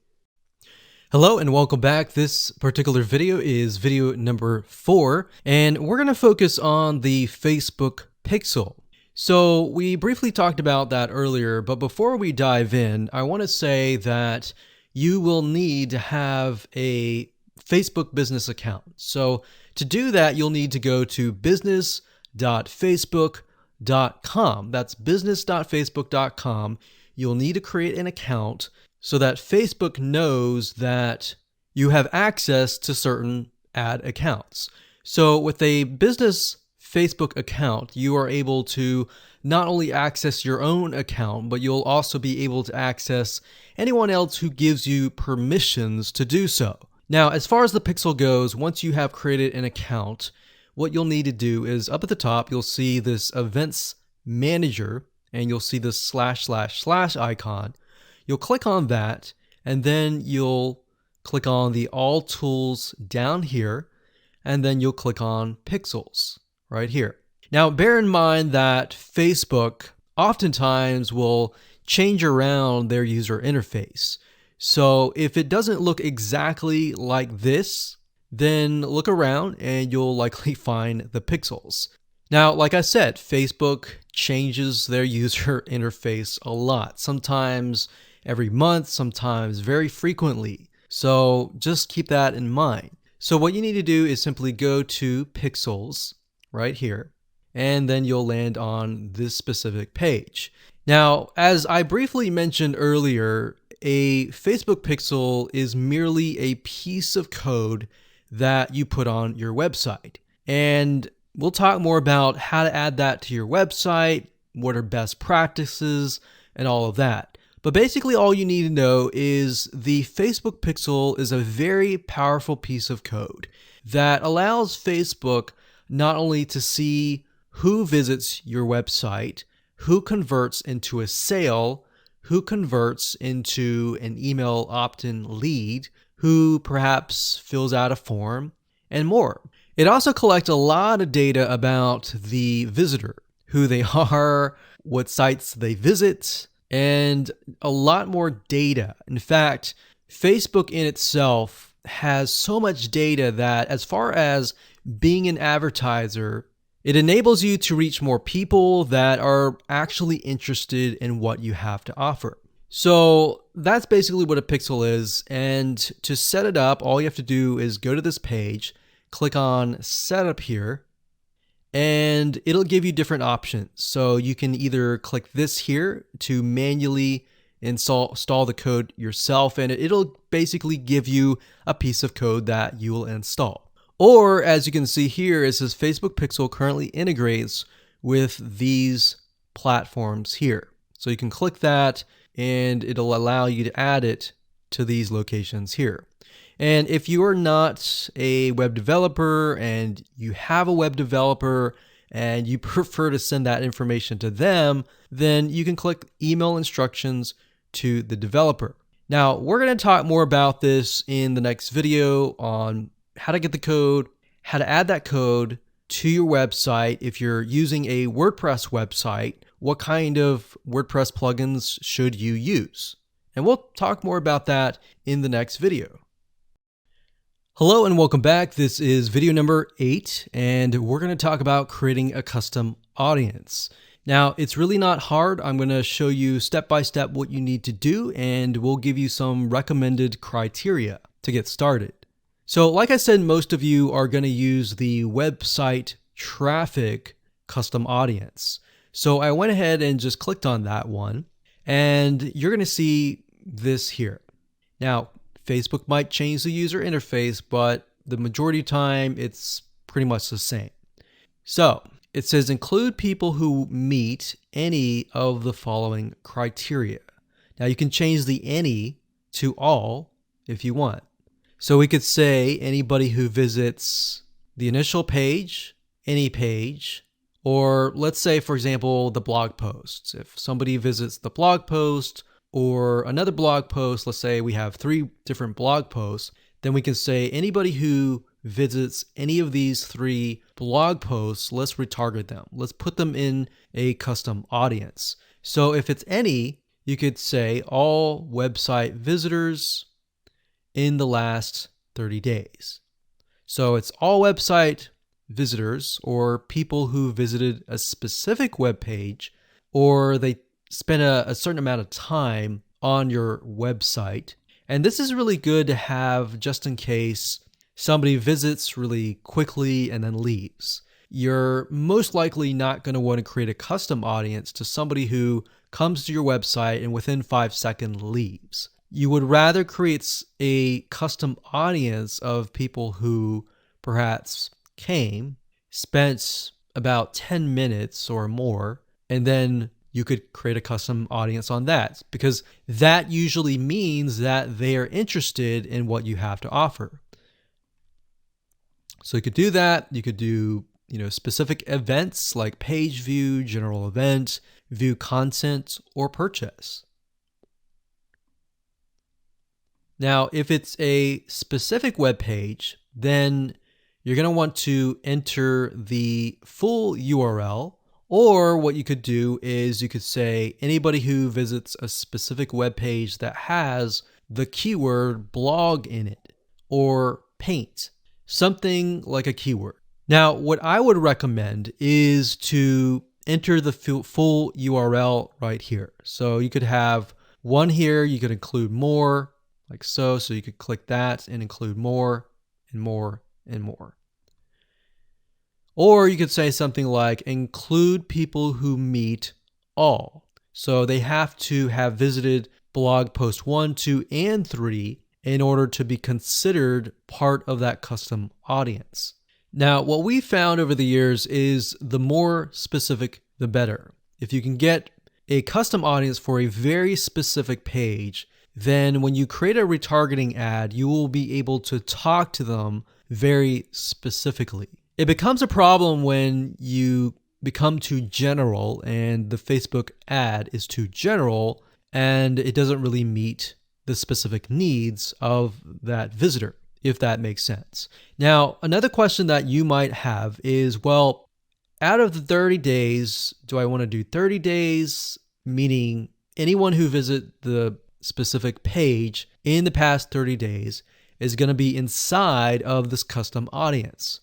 Hello and welcome back. This particular video is video number 4, and we're going to focus on the Facebook Pixel. So we briefly talked about that earlier, but before we dive in, I want to say that you will need to have a Facebook business account. So to do that, you'll need to go to business.facebook.com. That's business.facebook.com. You'll need to create an account so that Facebook knows that you have access to certain ad accounts. So with a business Facebook account, you are able to not only access your own account, but you'll also be able to access anyone else who gives you permissions to do so. Now, as far as the Pixel goes, once you have created an account, what you'll need to do is up at the top, you'll see this Events Manager, and you'll see this / icon. You'll click on that, and then you'll click on the All Tools down here, and then you'll click on Pixels right here. Now, bear in mind that Facebook oftentimes will change around their user interface. So if it doesn't look exactly like this, then look around and you'll likely find the pixels. Now, like I said, Facebook changes their user interface a lot. Sometimes every month, sometimes very frequently. So just keep that in mind. So what you need to do is simply go to Pixels right here, and then you'll land on this specific page. Now, as I briefly mentioned earlier, a Facebook pixel is merely a piece of code that you put on your website. And we'll talk more about how to add that to your website, what are best practices, and all of that. But basically all you need to know is the Facebook pixel is a very powerful piece of code that allows Facebook not only to see who visits your website, who converts into a sale, who converts into an email opt-in lead, who perhaps fills out a form, and more. It also collects a lot of data about the visitor, who they are, what sites they visit, and a lot more data. In fact, Facebook in itself has so much data that as far as being an advertiser, it enables you to reach more people that are actually interested in what you have to offer. So that's basically what a pixel is. And to set it up, all you have to do is go to this page, click on Setup here, and it'll give you different options. So you can either click this here to manually install the code yourself, and it'll basically give you a piece of code that you will install. Or as you can see here, it says Facebook Pixel currently integrates with these platforms here. So you can click that and it'll allow you to add it to these locations here. And if you are not a web developer and you have a web developer and you prefer to send that information to them, then you can click email instructions to the developer. Now, we're going to talk more about this in the next video on how to get the code, how to add that code to your website. If you're using a WordPress website, what kind of WordPress plugins should you use? And we'll talk more about that in the next video. Hello and welcome back. This is video number 8, and we're going to talk about creating a custom audience. Now, it's really not hard. I'm going to show you step by step what you need to do, and we'll give you some recommended criteria to get started. So like I said, most of you are going to use the website traffic custom audience. So I went ahead and just clicked on that one, and you're going to see this here. Now, Facebook might change the user interface, but the majority of the time it's pretty much the same. So it says include people who meet any of the following criteria. Now you can change the any to all if you want. So we could say anybody who visits the initial page, any page, or let's say, for example, the blog posts. If somebody visits the blog post or another blog post, let's say we have 3 different blog posts, then we can say anybody who visits any of these 3 blog posts, let's retarget them. Let's put them in a custom audience. So if it's any, you could say all website visitors in the last 30 days. So it's all website visitors or people who visited a specific web page, or they spent a certain amount of time on your website. And this is really good to have just in case somebody visits really quickly and then leaves. You're most likely not going to want to create a custom audience to somebody who comes to your website and within 5 seconds leaves. You would rather create a custom audience of people who perhaps came, spent about 10 minutes or more, and then you could create a custom audience on that, because that usually means that they are interested in what you have to offer. So you could do that. You could do, specific events like page view, general event, view content, or purchase. Now, if it's a specific web page, then you're going to want to enter the full URL, or what you could do is you could say anybody who visits a specific web page that has the keyword blog in it, or paint, something like a keyword. Now, what I would recommend is to enter the full URL right here. So you could have one here, you could include more, like so. So you could click that and include more and more and more. Or you could say something like include people who meet all. So they have to have visited blog post 1, 2, and 3 in order to be considered part of that custom audience. Now, what we found over the years is the more specific, the better. If you can get a custom audience for a very specific page, then when you create a retargeting ad, you will be able to talk to them very specifically. It becomes a problem when you become too general and the Facebook ad is too general and it doesn't really meet the specific needs of that visitor, if that makes sense. Now, another question that you might have is, well, out of the 30 days, do I want to do 30 days, meaning anyone who visit the specific page in the past 30 days is going to be inside of this custom audience?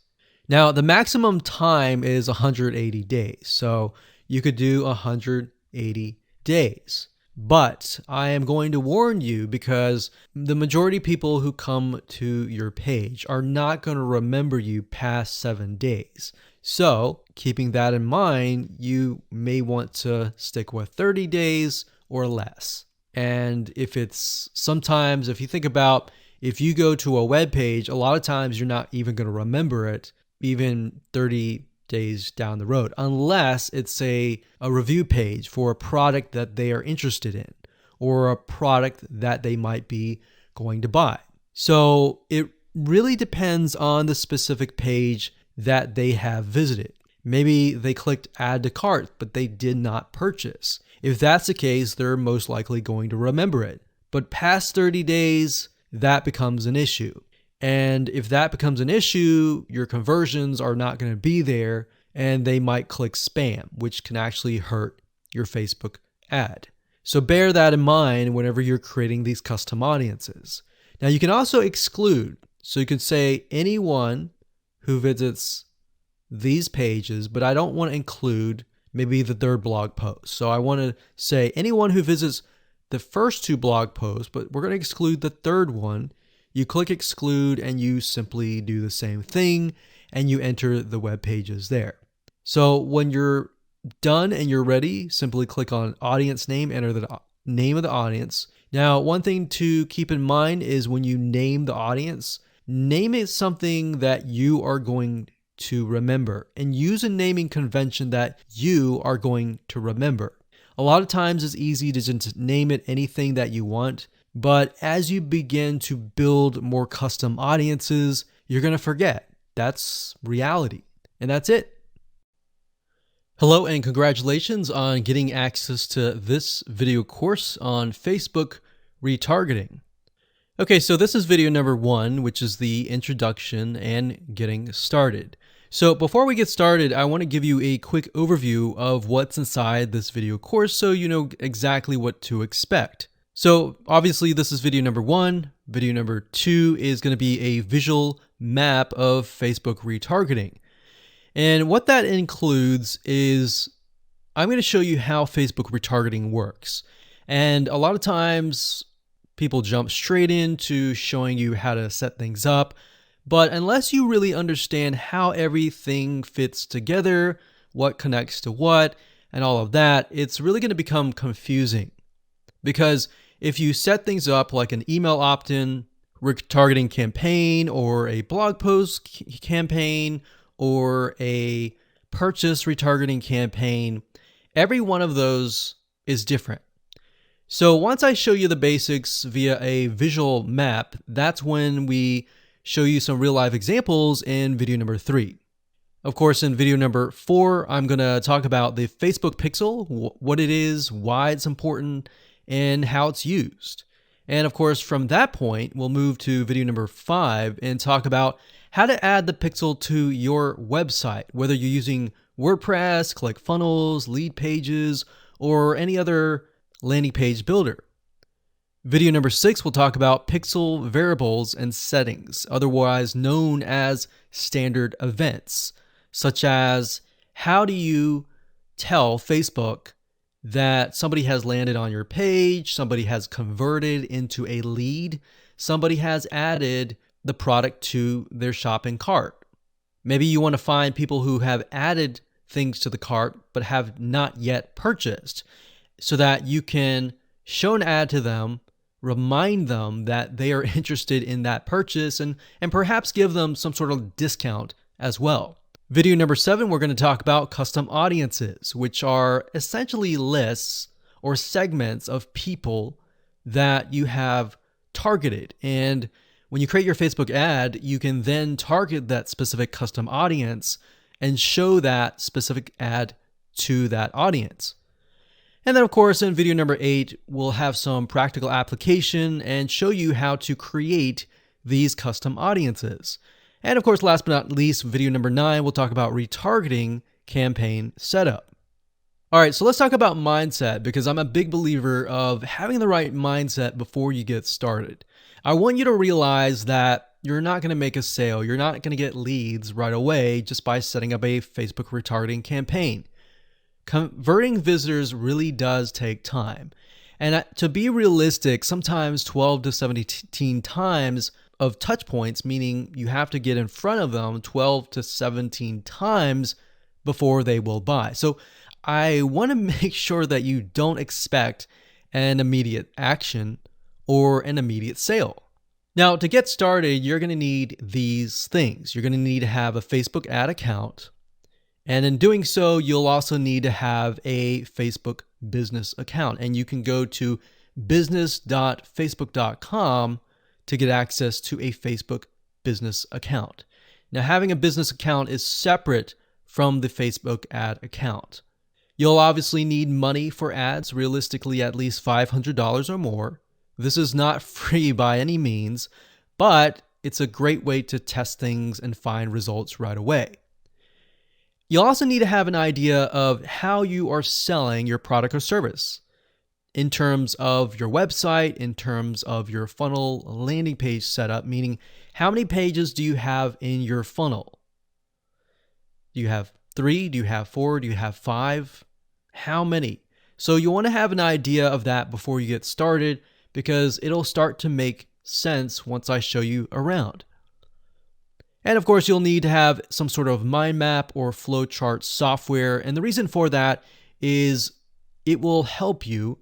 Now, the maximum time is 180 days, so you could do 180 days. But I am going to warn you, because the majority of people who come to your page are not going to remember you past 7 days. So, keeping that in mind, you may want to stick with 30 days or less. And if you think about, if you go to a web page, a lot of times you're not even going to remember it even 30 days down the road, unless it's a review page for a product that they are interested in or a product that they might be going to buy. So it really depends on the specific page that they have visited. Maybe they clicked add to cart, but they did not purchase. If that's the case, they're most likely going to remember it. But past 30 days, that becomes an issue. And if that becomes an issue, your conversions are not going to be there and they might click spam, which can actually hurt your Facebook ad. So bear that in mind whenever you're creating these custom audiences. Now you can also exclude. So you could say anyone who visits these pages, but I don't want to include maybe the 3rd blog post. So I want to say anyone who visits the first 2 blog posts, but we're going to exclude the 3rd one. You click exclude and you simply do the same thing and you enter the web pages there. So when you're done and you're ready, simply click on audience name, enter the name of the audience. Now, one thing to keep in mind is when you name the audience, name it something that you are going to remember and use a naming convention that you are going to remember. A lot of times it's easy to just name it anything that you want. But as you begin to build more custom audiences, you're going to forget. That's reality. And that's it. Hello and congratulations on getting access to this video course on Facebook retargeting. Okay, so this is video number 1, which is the introduction and getting started. So before we get started, I want to give you a quick overview of what's inside this video course so you know exactly what to expect. So obviously this is video number 1. Video number 2 is going to be a visual map of Facebook retargeting. And what that includes is I'm going to show you how Facebook retargeting works. And a lot of times people jump straight into showing you how to set things up. But unless you really understand how everything fits together, what connects to what, and all of that, it's really going to become confusing. Because if you set things up like an email opt-in retargeting campaign or a blog post campaign, or a purchase retargeting campaign, every one of those is different. So once I show you the basics via a visual map, that's when we show you some real life examples in video number 3. Of course, in video number 4, I'm going to talk about the Facebook Pixel, what it is, why it's important, and how it's used. And of course, from that point, we'll move to video number 5 and talk about how to add the pixel to your website, whether you're using WordPress, ClickFunnels, Leadpages, or any other landing page builder. Video number 6 will talk about pixel variables and settings, otherwise known as standard events, such as how do you tell Facebook that somebody has landed on your page, somebody has converted into a lead, somebody has added the product to their shopping cart. Maybe you want to find people who have added things to the cart but have not yet purchased so that you can show an ad to them, remind them that they are interested in that purchase, and perhaps give them some sort of discount as well. Video number 7, we're going to talk about custom audiences, which are essentially lists or segments of people that you have targeted. And when you create your Facebook ad, you can then target that specific custom audience and show that specific ad to that audience. And then of course, in video number 8, we'll have some practical application and show you how to create these custom audiences. And of course, last but not least, video number 9, we'll talk about retargeting campaign setup. All right, so let's talk about mindset, because I'm a big believer of having the right mindset before you get started. I want you to realize that you're not going to make a sale. You're not going to get leads right away just by setting up a Facebook retargeting campaign. Converting visitors really does take time. And to be realistic, sometimes 12 to 17 times of touch points, meaning you have to get in front of them 12 to 17 times before they will buy. So I want to make sure that you don't expect an immediate action or an immediate sale. Now, to get started, you're going to need these things. You're going to need to have a Facebook ad account. And in doing so, you'll also need to have a Facebook business account. And you can go to business.facebook.com to get access to a Facebook business account. Now, having a business account is separate from the Facebook ad account. You'll obviously need money for ads, realistically at least $500 or more. This is not free by any means, but it's a great way to test things and find results right away. You'll also need to have an idea of how you are selling your product or service in terms of your website, in terms of your funnel landing page setup, meaning how many pages do you have in your funnel? Do you have 3? Do you have 4? Do you have 5? How many? So you want to have an idea of that before you get started, because it'll start to make sense once I show you around. And of course, you'll need to have some sort of mind map or flowchart software. And the reason for that is it will help you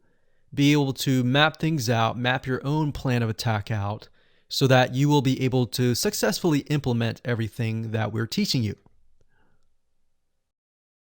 be able to map things out, map your own plan of attack out, so that you will be able to successfully implement everything that we're teaching you.